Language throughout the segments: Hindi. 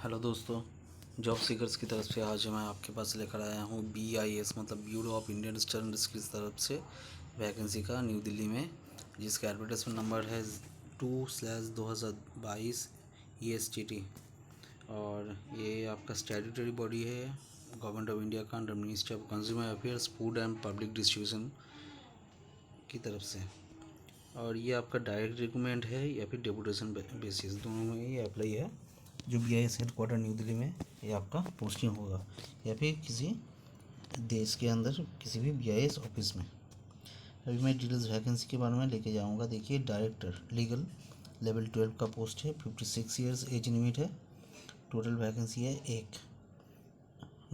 हेलो दोस्तों, जॉब सीकर्स की तरफ से आज मैं आपके पास लेकर आया हूँ BIS मतलब ब्यूरो ऑफ इंडियन स्टैंडर्ड्स की तरफ से वैकेंसी का न्यू दिल्ली में, जिसका एडवर्टाइजमेंट नंबर है 2/2022 ESTT। और ये आपका स्टैट्यूटरी बॉडी है गवर्नमेंट ऑफ इंडिया का under ministry of consumer affairs food and public distribution की तरफ से। और ये आपका डायरेक्ट रिक्रूटमेंट है या फिर डेपुटेशन बेसिस, दोनों में ये अप्लाई है। जो BIS हेडक्वार्टर न्यू दिल्ली में ये आपका पोस्टिंग होगा या फिर किसी देश के अंदर किसी भी BIS ऑफिस में। अभी मैं डिटेल्स वैकेंसी के बारे में लेके जाऊंगा। देखिए, डायरेक्टर लीगल लेवल 12 का पोस्ट है, 56 ईयर्स एज लिमिट है। टोटल वैकेंसी है एक।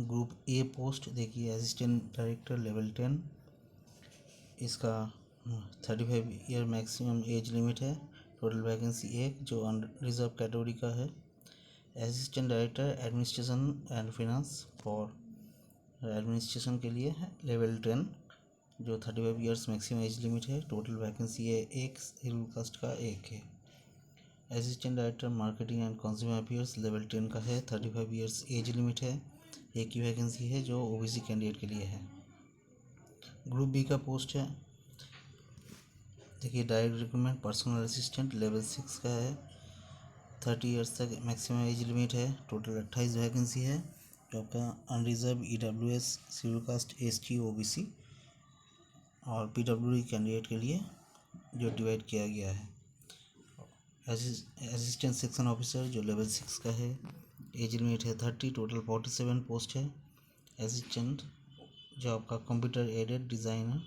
ग्रुप ए पोस्ट देखिए, असिस्टेंट डायरेक्टर लेवल 10, इसका 35 ईयर मैक्सिमम एज लिमिट है। टोटल वैकेंसी एक, जो रिजर्व कैटेगरी का है। Assistant director administration and finance for administration के लिए है लेवल 10, जो 35 ईयर्स मैक्सिमम एज लिमिट है। टोटल वैकेंसी है एक, शेड्यूल कास्ट का एक है। Assistant director marketing and consumer affairs level 10 का है, 35 ईयर्स एज लिमिट है। एक ही वैकेंसी है जो OBC कैंडिडेट के लिए है। ग्रुप बी का पोस्ट है, देखिए, direct recruitment personal assistant level 6 का है, 30 ईयर्स तक मैक्सिमम एज लिमिट है। टोटल 28 वैकेंसी है, जो आपका unreserved EWS schedule caste ST OBC और PWD कैंडिडेट के लिए जो डिवाइड किया गया है। असिस्टेंट सेक्शन ऑफिसर जो लेवल 6 का है, एज लिमिट है 30। टोटल 47 पोस्ट है। असिस्टेंट जो आपका कंप्यूटर एडेड डिज़ाइनर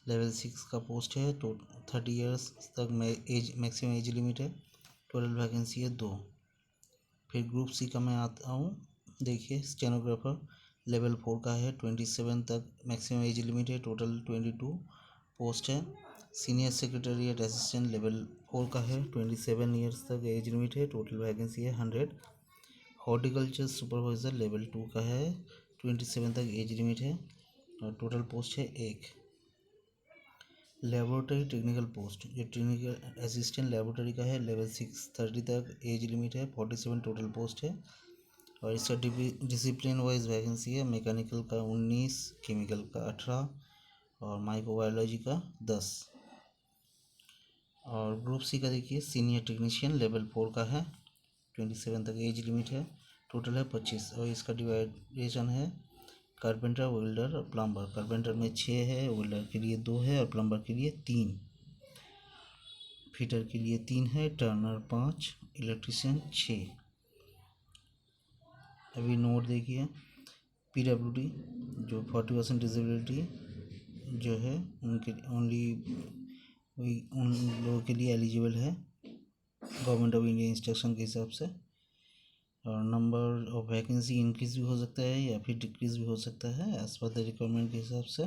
लेवल 6 का पोस्ट है, तो 30 ईयर्स तक एज मैक्सिमम एज लिमिट है। टोटल वैकेंसी है 2। फिर ग्रुप सी का मैं आता हूँ। देखिए, स्टेनोग्राफर लेवल 4 का है, 27 तक मैक्सिमम एज लिमिट है। टोटल 22 पोस्ट है। सीनियर सेक्रेटरीट असिस्टेंट लेवल 4 का है, 27 ईयर्स तक एज लिमिट है। टोटल वैकेंसी है 100। हॉर्टिकल्चर सुपरवाइज़र लेवल 2 का है, 27 तक एज लिमिट है और टोटल पोस्ट है एक। लेबोरेटरी टेक्निकल पोस्ट जो टेक्निकल असिस्टेंट लेबोरेटरी का है, लेवल 6, 30 तक एज लिमिट है। 47 टोटल पोस्ट है। और इसका डिसिप्लिन वाइज वैकेंसी है, मैकेनिकल का 19, केमिकल का 18 और माइक्रोबायोलॉजी का 10। और ग्रुप सी का देखिए, सीनियर टेक्नीशियन लेवल 4 का है, 27 तक एज लिमिट है। टोटल है 25 और इसका डिवाइडेशन है कारपेंटर, वेल्डर और प्लम्बर। कारपेंटर में 6 है, वेल्डर के लिए 2 है और प्लम्बर के लिए 3, फिटर के लिए 3 है, टर्नर 5, इलेक्ट्रीशियन 6। अभी नोट देखिए, PWD जो 40% डिसेबिलिटी जो है उनके ओनली उन लोगों के लिए एलिजिबल है गवर्नमेंट ऑफ इंडिया इंस्ट्रक्शन के हिसाब से। और नंबर ऑफ वैकेंसी इंक्रीज भी हो सकता है या फिर डिक्रीज भी हो सकता है एज पर द रिक्वायरमेंट के हिसाब से।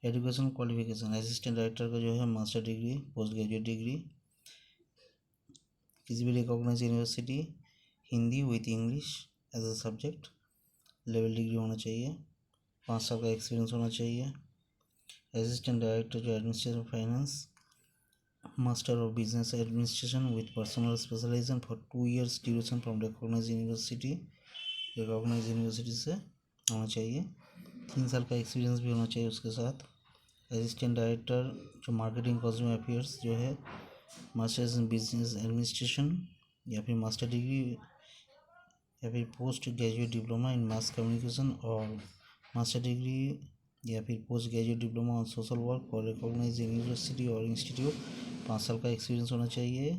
एजुकेशन क्वालिफिकेशन, असिस्टेंट डायरेक्टर का जो है master degree, post graduate degree किसी भी recognise university, Hindi with English as a subject, level degree होना चाहिए, 5 साल का एक्सपीरियंस होना चाहिए। असिस्टेंट डायरेक्टर जो administration finance, master of business administration with personal specialisation for 2 years duration from recognise university से होना चाहिए। 3 साल का एक्सपीरियंस भी होना चाहिए उसके साथ। असिस्टेंट डायरेक्टर जो मार्केटिंग कंज्यूमर अफेयर्स जो है, मास्टर्स इन बिजनेस एडमिनिस्ट्रेशन या फिर मास्टर डिग्री या फिर post graduate diploma in mass communication और मास्टर डिग्री या फिर post graduate diploma on social work for recognise university और इंस्टीट्यूट, 5 साल का एक्सपीरियंस होना चाहिए।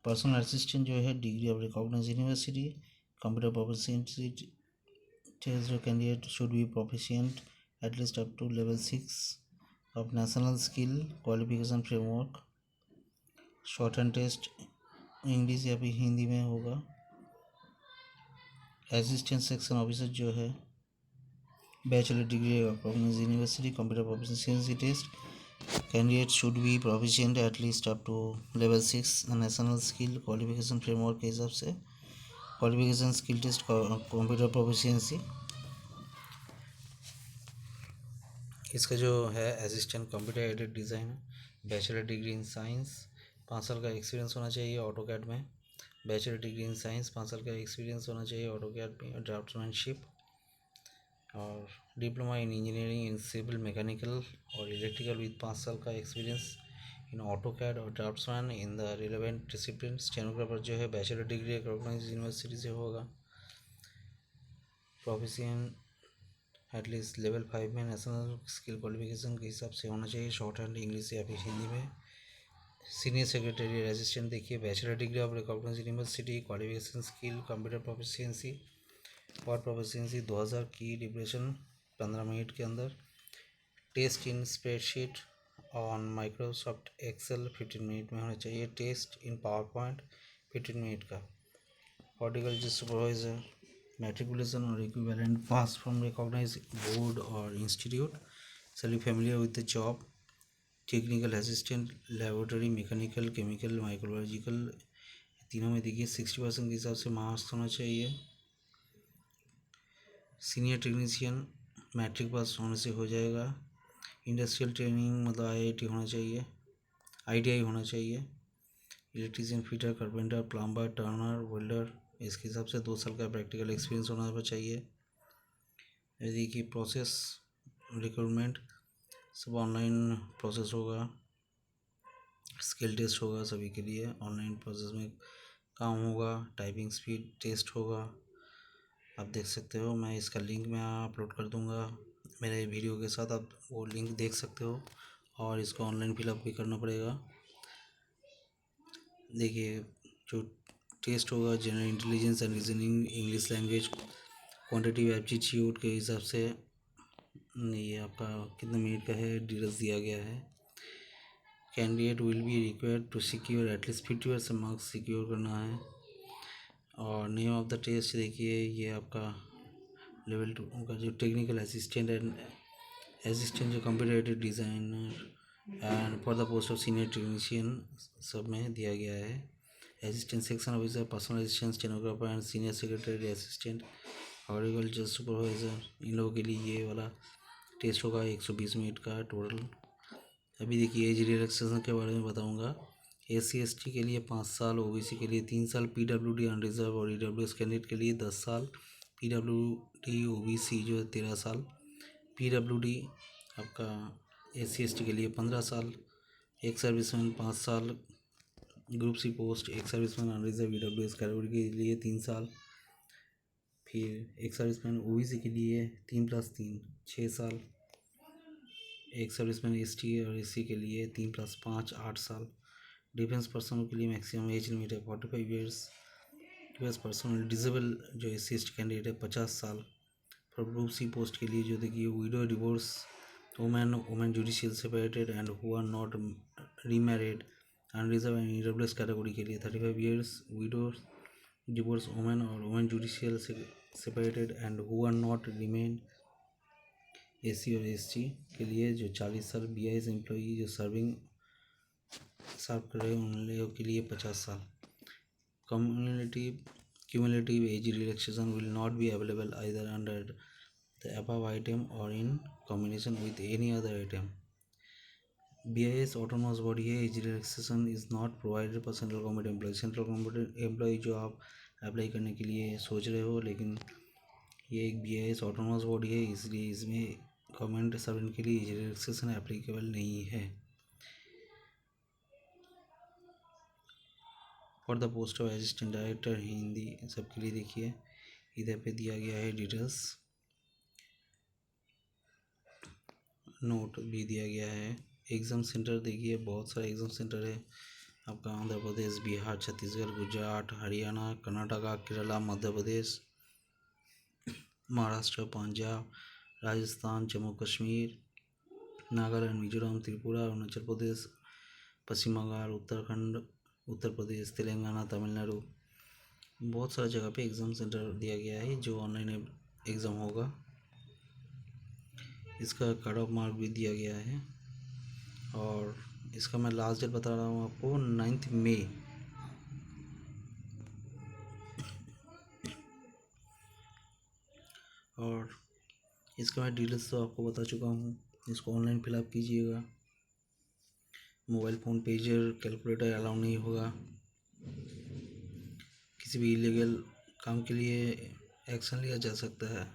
पर्सनल असिस्टेंट जो है, degree of recognize university, computer proficiency जो candidate should be proficient at least up to level 6 of national skill qualification framework. Short and test English या फिर हिंदी में होगा। असिस्टेंट सेक्शन ऑफिसर जो है, bachelor degree recognise university, computer proficiency test, candidate should be proficient at least up to level 6 national skill qualification framework के हिसाब से। Qualification skill test computer proficiency, इसका जो है assistant computer aided design, bachelor degree in science, 5 साल का एक्सपीरियंस होना चाहिए ऑटोकैड में। बैचलर डिग्री इन साइंस, 5 साल का एक्सपीरियंस होना चाहिए ऑटोकैड में, ड्राफ्ट्समैनशिप। और diploma in engineering in civil mechanical और इलेक्ट्रिकल विद 5 साल का एक्सपीरियंस इन ऑटोकैड और draughtsman in the relevant discipline. Stenographer जो है बैचलर डिग्री रिकॉग्नाइज्ड यूनिवर्सिटी से होगा। प्रोफिशिएंट एटलीस्ट लेवल 5 में नेशनल स्किल क्वालिफिकेशन के हिसाब से होना चाहिए, शॉर्ट हैंड इंग्लिश या फिर हिंदी में। सीनियर सेक्रेटरी असिस्टेंट देखिए, bachelor degree of recognized university, qualification skill computer proficiency और प्रोफिशिएंसी 2000 की डिप्रेशन 15 मिनट के अंदर। Test in spreadsheet on Microsoft Excel 15 minute में होना चाहिए। Test in power point 15 minute का। हॉर्टिकल्चर सुपरवाइजर, मैट्रिकुलेशन और equivalent pass from recognized board और इंस्टीट्यूट। सभी familiar with the job. Technical assistant, laboratory, mechanical, chemical, micrological, तीनों में देखिए 60% के हिसाब से मार्क्स होना चाहिए। सीनियर टेक्नीशियन मैट्रिक पास होने से हो जाएगा। इंडस्ट्रियल ट्रेनिंग मतलब आईआईटी होना चाहिए, आईटीआई होना चाहिए। Electrician, fitter, carpenter, plumber, Turner, welder, इसके हिसाब से 2 साल का प्रैक्टिकल एक्सपीरियंस होना चाहिए। यदि कि प्रोसेस रिक्रूटमेंट सब ऑनलाइन प्रोसेस होगा, स्किल टेस्ट होगा सभी के लिए, ऑनलाइन प्रोसेस में काम होगा। टाइपिंग स्पीड टेस्ट होगा। आप देख सकते हो, मैं इसका लिंक मैं अपलोड कर दूंगा मेरे वीडियो के साथ, आप वो लिंक देख सकते हो और इसको ऑनलाइन फिलअप भी करना पड़ेगा। देखिए जो टेस्ट होगा, general intelligence and reasoning, English language, quantitative aptitude के हिसाब से ये आपका कितने मिनट का है डिटेल्स दिया गया है। Candidate will be required to secure at least 50% marks secure करना है। और नेम ऑफ द टेस्ट देखिए, ये आपका लेवल 2 का जो टेक्निकल असिस्टेंट एंड असिस्टेंट जो computer aided designer and for the post of senior technician सब में दिया गया है। Assistant section officer, personal assistant, stenographer and senior secretary assistant, horticulture supervisor, इन लोगों के लिए ये वाला टेस्ट होगा 120 मिनट का टोटल। अभी देखिए एज रिलैक्सेशन के बारे में बताऊंगा। SC/ST के लिए 5 साल, OBC के लिए 3 साल, PWD अनरिजर्व और EWS कैंडिडेट के लिए 10 साल, PWD OBC जो है 13 साल, PWD आपका SC/ST के लिए 15 साल, एक सर्विसमैन 5 साल, ग्रुप सी पोस्ट, एक सर्विसमैन अनरिजर्व EWS कैटेगरी के लिए 3 साल, फिर एक सर्विसमैन OBC के लिए 3+3 6 साल, एक सर्विसमैन ST और SC के लिए 3+5 8 साल। डिफेंस पर्सनल के लिए मैक्सिमम एज लिमिट है 45 ईयर्स। डिफेंस पर्सनल डिजेबल जो SC/ST कैंडिडेट है 50 साल। फॉर ग्रुप सी पोस्ट के लिए जो देखिए widow, divorce, women judicial separated and who are not remarried, unreserved and EWS category के लिए 35 ईयर्स। विडो, डिवोर्स वुमेन और women judicial separated and who are not remain SC और ST के लिए जो 40 साल। BIS एम्प्लॉई जो सर्व कर रहे हैं उन लोगों के लिए 50 साल। Cumulative age relaxation will not be available either under the above item or in combination with any other item. BIS autonomous body है, age relaxation is not provided for central government employee. Central government employ जो आप अप्लाई करने के लिए सोच रहे हो, लेकिन ये एक BIS ऑटोनॉमस बॉडी है, इसलिए इसमें गवर्नमेंट सर्वेंट के लिए एज रिलैक्सेशन एप्लीकेबल नहीं है। For the post of assistant director Hindi सबके लिए देखिए इधर पे दिया गया है डिटेल्स, नोट भी दिया गया है। एग्ज़ाम सेंटर देखिए बहुत सारे एग्ज़ाम सेंटर है आपका, आंध्र प्रदेश, बिहार, छत्तीसगढ़, गुजरात, हरियाणा, कर्नाटका, केरला, मध्य प्रदेश, महाराष्ट्र, पंजाब, राजस्थान, जम्मू कश्मीर, नागालैंड, मिजोरम, त्रिपुरा, अरुणाचल प्रदेश, पश्चिम बंगाल, उत्तराखंड, उत्तर प्रदेश, तेलंगाना, तमिलनाडु, बहुत सारा जगह पे एग्ज़ाम सेंटर दिया गया है जो ऑनलाइन एग्ज़ाम होगा। इसका कट ऑफ मार्क भी दिया गया है और इसका मैं लास्ट डेट बता रहा हूँ आपको 9 मई। और इसका मैं डिटेल्स तो आपको बता चुका हूँ। इसको ऑनलाइन फिलअप कीजिएगा। Mobile phone, pager, calculator allow नहीं होगा। किसी भी इलीगल काम के लिए एक्शन लिया जा सकता है।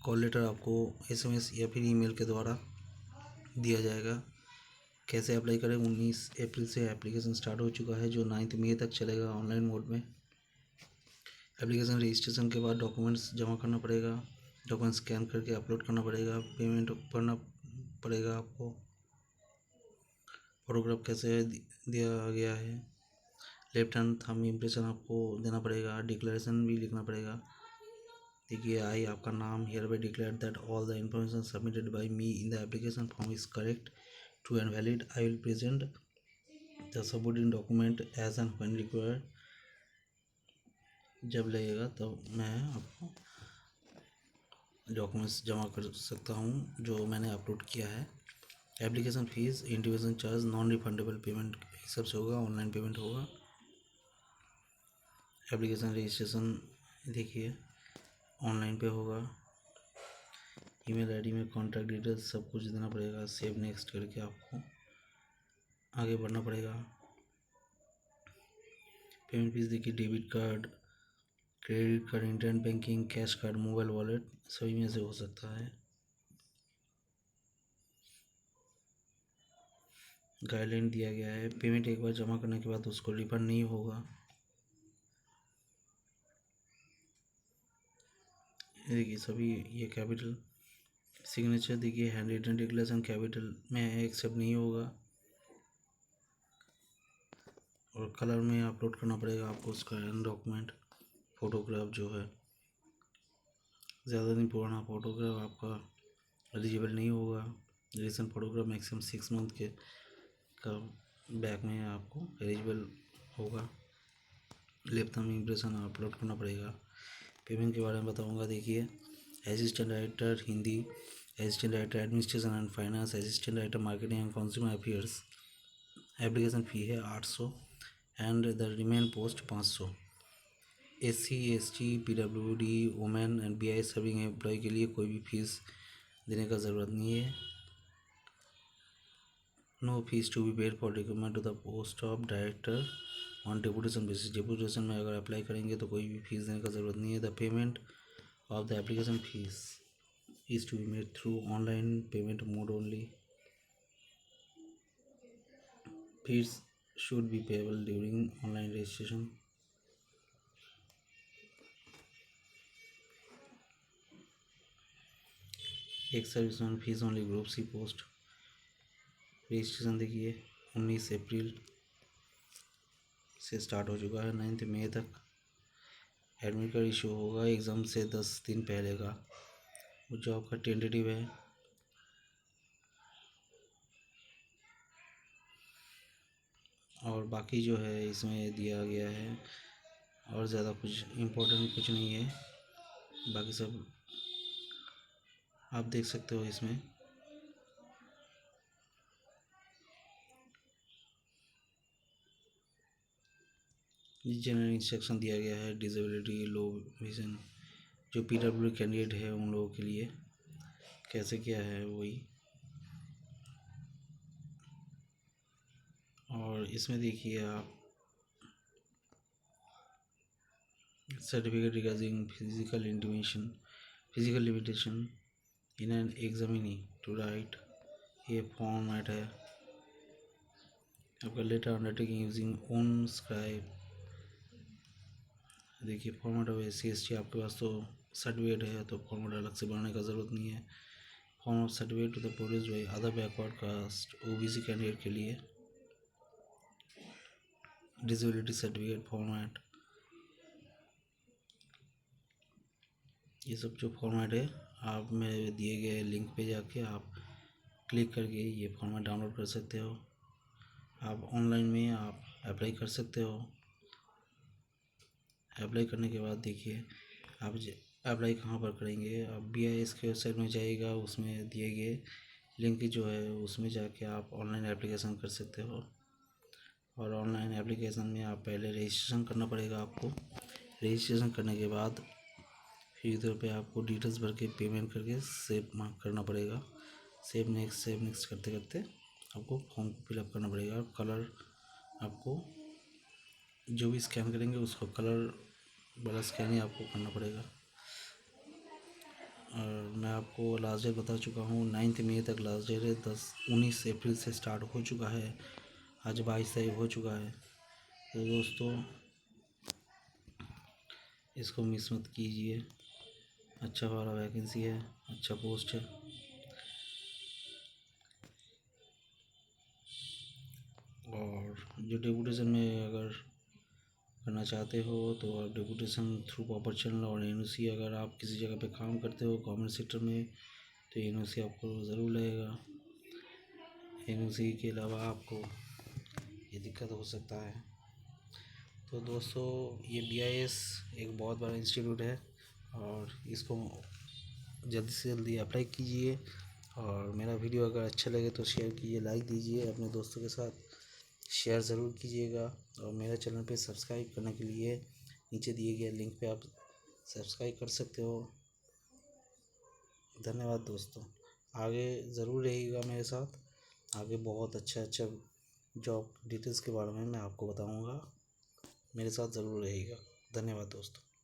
कॉल लेटर आपको SMS या फिर ईमेल के द्वारा दिया जाएगा। कैसे अप्लाई करें? 19 अप्रैल से एप्लीकेशन स्टार्ट हो चुका है, जो 9 मई तक चलेगा ऑनलाइन मोड में। एप्लीकेशन रजिस्ट्रेशन के बाद डॉक्यूमेंट्स जमा करना पड़ेगा, डॉक्यूमेंट स्कैन करके अपलोड करना पड़ेगा, पेमेंट भरना पड़ेगा आपको। फोटोग्राफ कैसे दिया गया है, लेफ्ट हैंड थंब इम्प्रेशन आपको देना पड़ेगा, डिक्लेरेशन भी लिखना पड़ेगा। देखिए, आई आपका नाम, hereby declare that all the information submitted by me in the application form is correct, true and valid. I will present the submitted document as and when required. जब लगेगा तब मैं आपको डॉक्यूमेंट्स जमा कर सकता हूँ जो मैंने अपलोड किया है। Application fees, individual charge, non refundable payment इस सब से होगा, ऑनलाइन पेमेंट होगा। एप्लीकेशन रजिस्ट्रेशन देखिए ऑनलाइन पे होगा। ईमेल आईडी में कॉन्टैक्ट डिटेल्स सब कुछ देना पड़ेगा। सेव नेक्स्ट करके आपको आगे बढ़ना पड़ेगा। पेमेंट फीस देखिए, debit card, credit card, internet banking, cash card, mobile wallet सभी में से हो सकता है। गाइडलाइन दिया गया है, पेमेंट एक बार जमा करने के बाद उसको रिफंड नहीं होगा। देखिए सभी ये कैपिटल सिग्नेचर देखिए, हैंड रिटन डिक्लेरेशन कैपिटल में एक्सेप्ट नहीं होगा, और कलर में अपलोड करना पड़ेगा आपको उसका डॉक्यूमेंट। फोटोग्राफ जो है, ज़्यादा दिन पुराना फोटोग्राफ आपका एलिजिबल नहीं होगा। रीसेंट फोटोग्राफ मैक्सिमम 6 मंथ के का बैक में आपको एलिजिबल होगा। लेफ्ट थंब इम्प्रेशन अपलोड करना पड़ेगा। पेमेंट के बारे में बताऊंगा। देखिए, assistant director Hindi, assistant director administration and finance, assistant director marketing and consumer affairs, application fee है 800 and the remain post 500। SC ST PWD women and BI serving employ के लिए कोई भी फीस देने का ज़रूरत नहीं है। No fees to be paid for recruitment to the post of director on deputation basis. Deputation में अगर अप्लाई करेंगे तो कोई भी फीस देने का ज़रूरत नहीं है। The payment of the application fees is to be made through online payment mode only. Fees should be payable during online registration. एक serviceman fees only, group C post. Registration देखिए 19 अप्रैल से स्टार्ट हो चुका है, 9 मई तक। एडमिट कार्ड इशू होगा एग्ज़ाम से 10 दिन पहले का, जो आपका टेंटेटिव है। और बाकी जो है इसमें दिया गया है, और ज़्यादा कुछ इम्पोर्टेंट कुछ नहीं है, बाकी सब आप देख सकते हो इसमें। जनरल इंस्ट्रक्शन दिया गया है, डिसेबिलिटी, लो विजन, जो PWD कैंडिडेट है उन लोगों के लिए कैसे क्या है वही। और इसमें देखिए आप certificate regarding physical limitation in an examinee to write, ये फॉर्मेट है आपका। Letter undertaking using own scribe, देखिए फॉर्मेट ऑफ SC ST, आपके पास तो सर्टिफिकेट है तो फॉर्मेट अलग से बनाने का ज़रूरत नहीं है। Form of certificate to the produce by other backward caste OBC candidate के लिए। डिसेबिलिटी सर्टिफिकेट फॉर्मेट, ये सब जो फॉर्मेट है आप मेरे दिए गए लिंक पे जाके आप क्लिक करके ये फॉर्मेट डाउनलोड कर सकते हो। आप ऑनलाइन में आप अप्लाई कर सकते हो। अप्लाई करने के बाद देखिए आप अप्लाई कहाँ पर करेंगे, आप BIS के वेबसाइट में जाइएगा, उसमें दिए गए लिंक जो है उसमें जाके आप ऑनलाइन एप्लीकेशन कर सकते हो। और ऑनलाइन एप्लीकेशन में आप पहले रजिस्ट्रेशन करना पड़ेगा आपको। रजिस्ट्रेशन करने के बाद फिर इधर पे आपको डिटेल्स भर के पेमेंट करके सेव करना पड़ेगा। सेव नेक्स्ट करते करते आपको फॉर्म फिलअप करना पड़ेगा। कलर आपको जो भी स्कैन करेंगे उसका कलर वाला स्कैन ही आपको करना पड़ेगा। और मैं आपको लास्ट डेट बता चुका हूँ, 9 मई तक लास्ट डेट है। 19 अप्रैल से स्टार्ट हो चुका है, आज 22 तारीख हो चुका है। तो दोस्तों इसको मिस मत कीजिए, अच्छा वाला वैकेंसी है, अच्छा पोस्ट है। और जो डेपुटेशन में अगर करना चाहते हो तो आप डेपुटेशन थ्रू प्रॉपर चैनल और एनओसी, अगर आप किसी जगह पे काम करते हो गवर्नमेंट सेक्टर में तो एनओसी आपको ज़रूर लगेगा। एनओसी के अलावा आपको ये दिक्कत हो सकता है। तो दोस्तों ये BIS एक बहुत बड़ा इंस्टीट्यूट है और इसको जल्दी से जल्दी अप्लाई कीजिए। और मेरा वीडियो अगर अच्छा लगे तो शेयर कीजिए, लाइक दीजिए, अपने दोस्तों के साथ शेयर ज़रूर कीजिएगा। और मेरे चैनल पे सब्सक्राइब करने के लिए नीचे दिए गए लिंक पे आप सब्सक्राइब कर सकते हो। धन्यवाद दोस्तों, आगे ज़रूर रहिएगा मेरे साथ। आगे बहुत अच्छा जॉब डिटेल्स के बारे में मैं आपको बताऊंगा, मेरे साथ ज़रूर रहिएगा। धन्यवाद दोस्तों।